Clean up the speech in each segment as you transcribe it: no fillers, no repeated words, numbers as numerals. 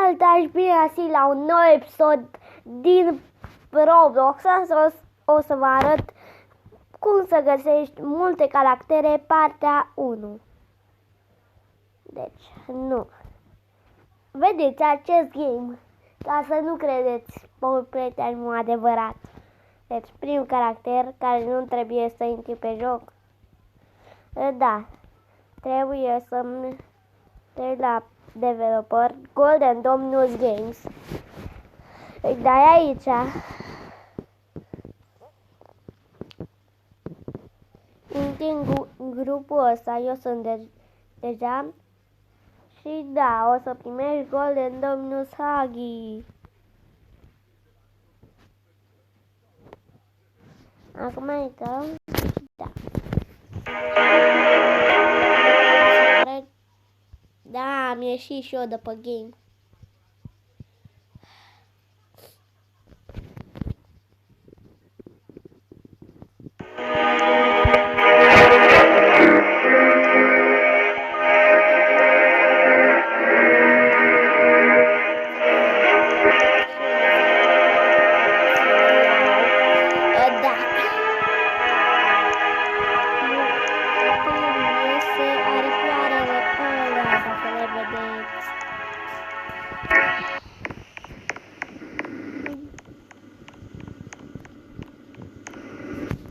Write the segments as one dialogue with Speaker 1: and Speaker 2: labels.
Speaker 1: Salutați, bine ați venit la un nou episod din Roblox. Astăzi o să vă arăt cum să găsești multe caractere, partea 1. Deci, nu. Vedeți acest game, ca să nu credeți pe prietenul adevărat. Deci, primul caracter care nu trebuie să intri pe joc. Da, trebuie să treci la developer, Golden Dominus Games. Îi dai aici. Intri în grupul ăsta, eu sunt deja. Și da, o să primești Golden Dominus Huggy. Acum intrăm. Da. Da, am ieșit și eu de pe game.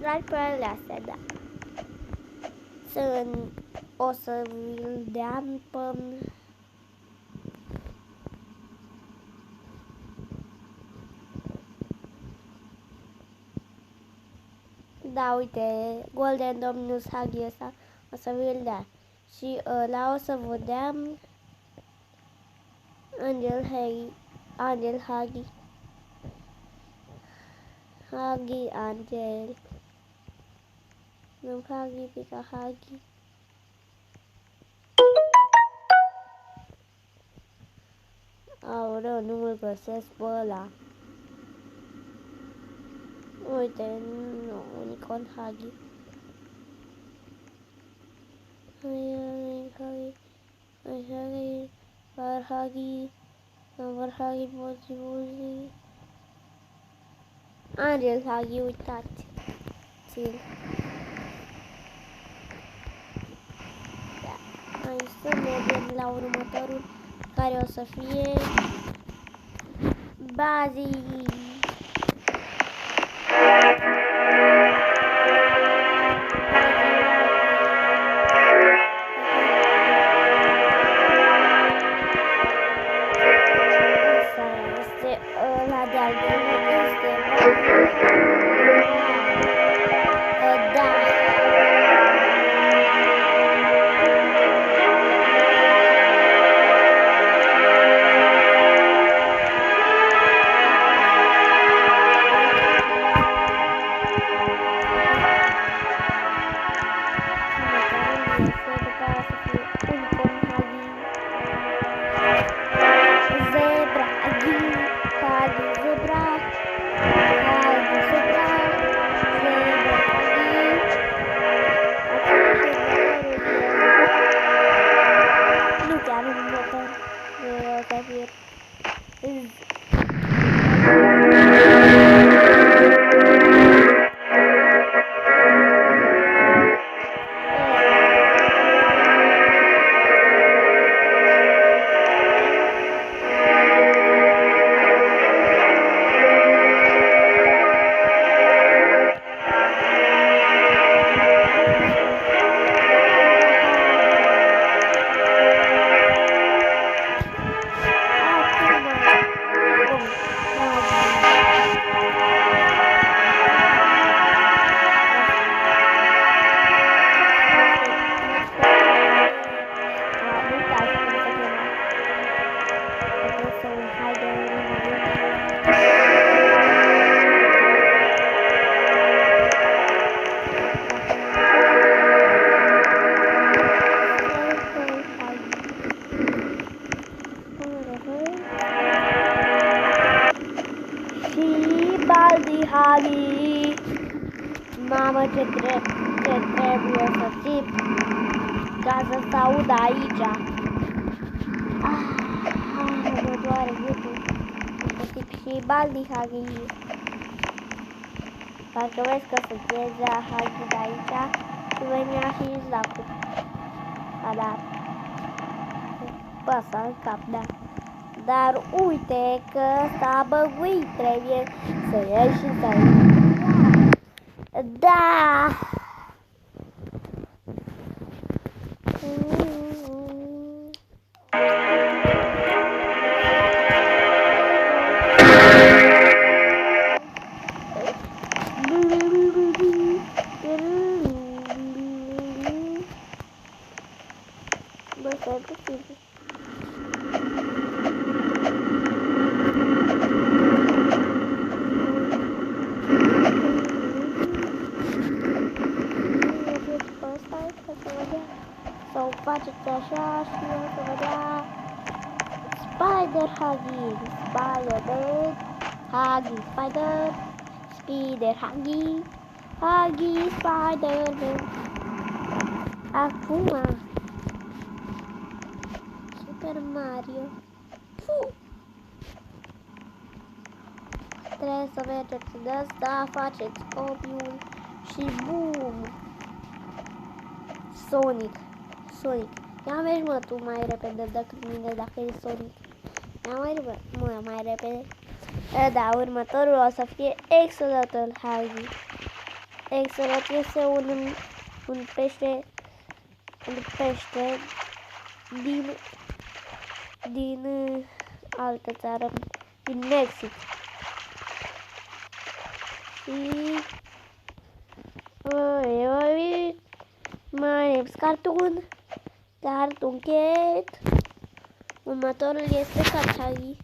Speaker 1: Aripioarele astea, da. O să îl dea pe... Da, uite, Golden Dominus Huggy ăsta o să vi-l dea. Și ăla o să vă dea Angel Huggy. Huggy Angel. Nu Huggy, pica Huggy. Aoleu, nu îl găsesc pe ăla. Uite, nu, Unicorn Huggy. Angel Huggy, uitați. Țin. Da. Hai să mergem la următorul, care o să fie Bazzi. Huggy. Mamă, ce trebuie să țip ca să se audă aici. Mă doare Și Baldi Hagi. Parcă vezi că sucede Hagi de aici și venea și Zacu. Da. Păsa în cap, da. Dar uite că s-a băguit, trebuie să ieși și să ieși. Da! Bă, stai puțin. Sau faceți așa și o să vedea Spider Huggy, Spider Huggy, Spider Huggy, Huggy, Spider. Acum Super Mario. Trebuie să mergeți de asta, faceți copiul și boom! Sonic. Ia mergi mă tu mai repede decât mine dacă e Sonic. Ia mai repede. Da, următorul o să fie Axolotl Huggy. Axolotl este un pește din altă țară, din Mexic. Și my name's Cartoon Cat. Următorul este Huggy.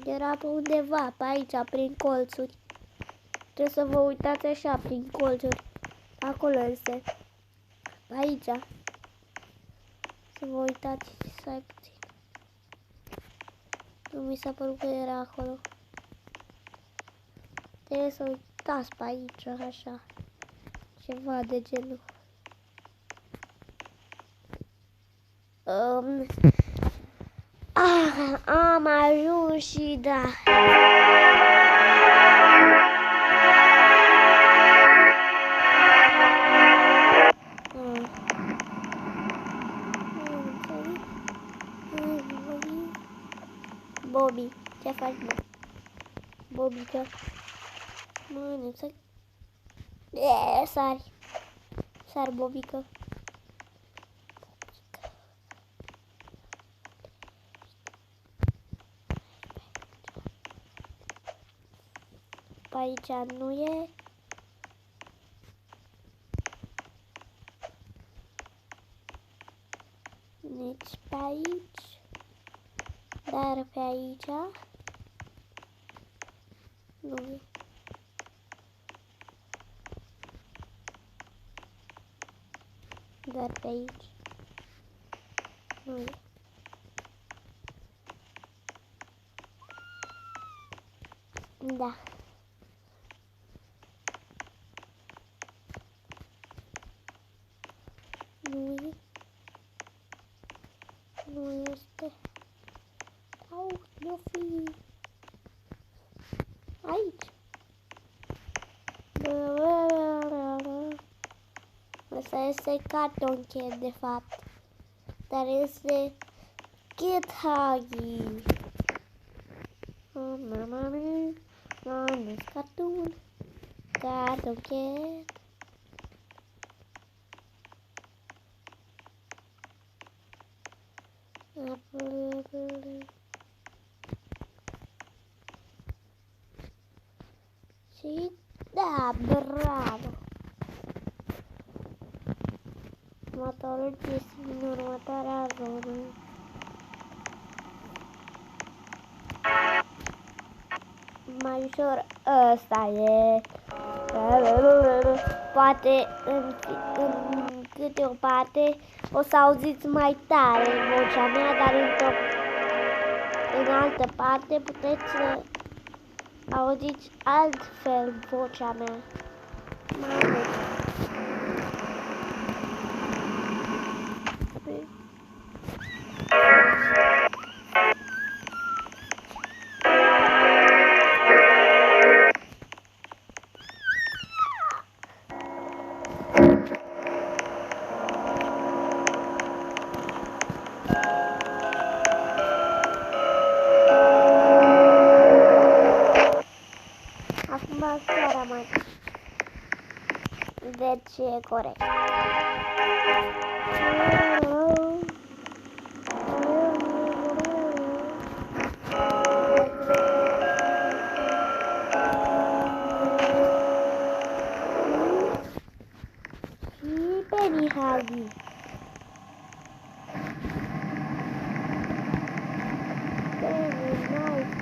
Speaker 1: Era pe undeva, pe aici, prin colțuri. Trebuie să vă uitați așa, prin colțuri. Acolo este. Pe aici. Să vă uitați, stai puțin. Nu mi s-a părut că era acolo. Trebuie să uitați pe aici, așa. Ceva de genul. Am ajuns și da. Bobby, ce faci, mă? Bobică. Mă, nu să... Sari. Sar, Bobică. Pe aici nu e. Nici pe aici. Dar pe aici nu e. Dar pe aici nu e. Da. Nu e. Nu este. Au, nu fi. Aici. Asta este Cartoon Cat, de fapt. Dar este Cat Huggy. Mama Cartoon Cat. Și da, bravo! Următorul este în următoarea zonă. Mai ușor, ăsta e. Poate în câte o parte o să auziți mai tare vocea mea, dar în altă parte puteți să auziți altfel vocea mea. ce e corect. Și Penny Hagi.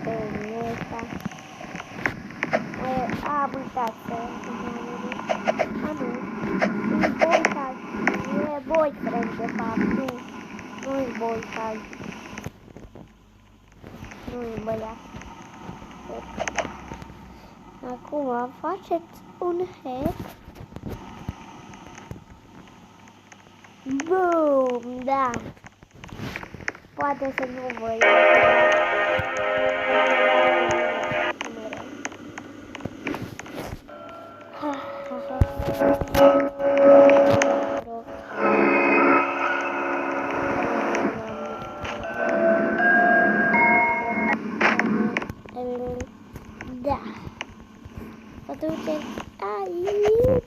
Speaker 1: Penny ăsta. Am uitat să nu. E boyfriend de fapt, nu-i boyfriend. Nu-i băiat. Acum faceți un hack. Boom, da. Poate să nu vă da. Să duceți aici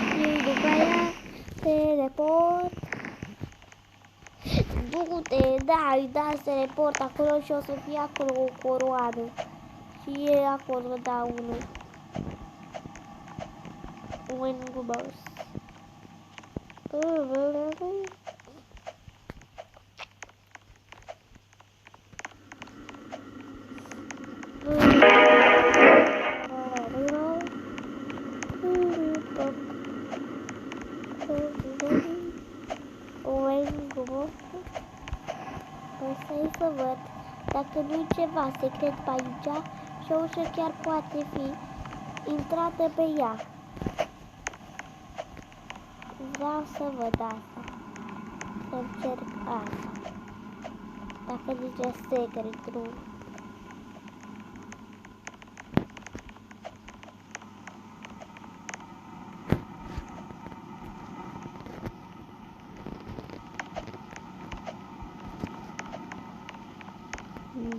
Speaker 1: și după aia teleport. Du-te, da, îi dați teleport acolo și o să fie acolo o coroană. Și e acolo, da, unul. Un gubos. Să-i să văd dacă nu-i ceva secret pe aici și o ușă chiar poate fi intrată pe ea. Vreau să văd asta. Să încerc asta. Dacă zice secret room.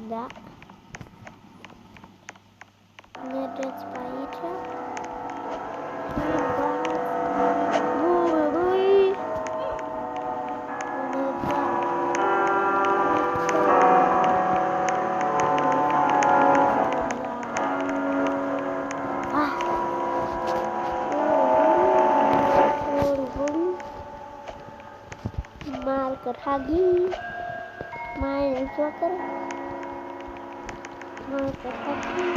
Speaker 1: Da. Mergeți pe aici. Marker Hagi. Mai joacă. Marker Hagi.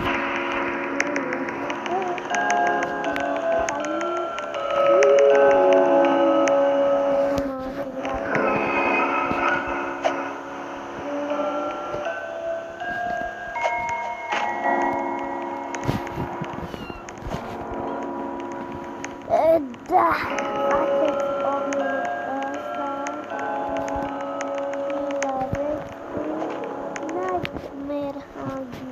Speaker 1: Da, faceți omul ăsta și la restul Nightmare Hagi.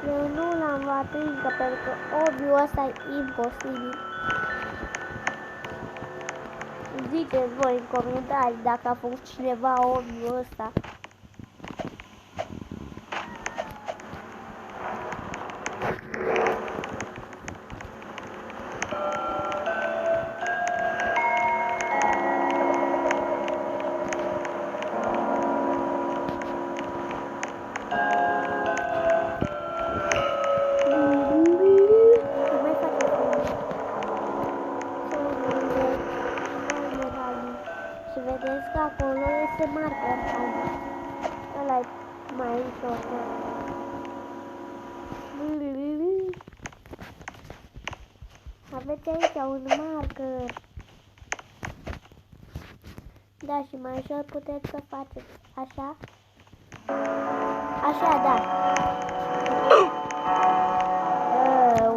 Speaker 1: Eu nu l-am luat încă pentru că obiul ăsta e imposibil. Ziceți voi în comentarii dacă a făcut cineva obiul ăsta. Și vedeți că acolo este marker Hagi. Ăla-i mai important. Aveți aici un marker. Da, și mai ușor puteți să faceți așa. Așa, da.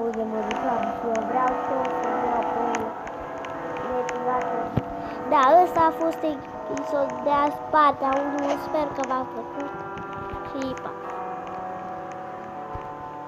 Speaker 1: Unde mă duceam și eu vreau să vreau pe el. Da, ăsta a fost episodul de azi, partea 1, sper că v-a plăcut.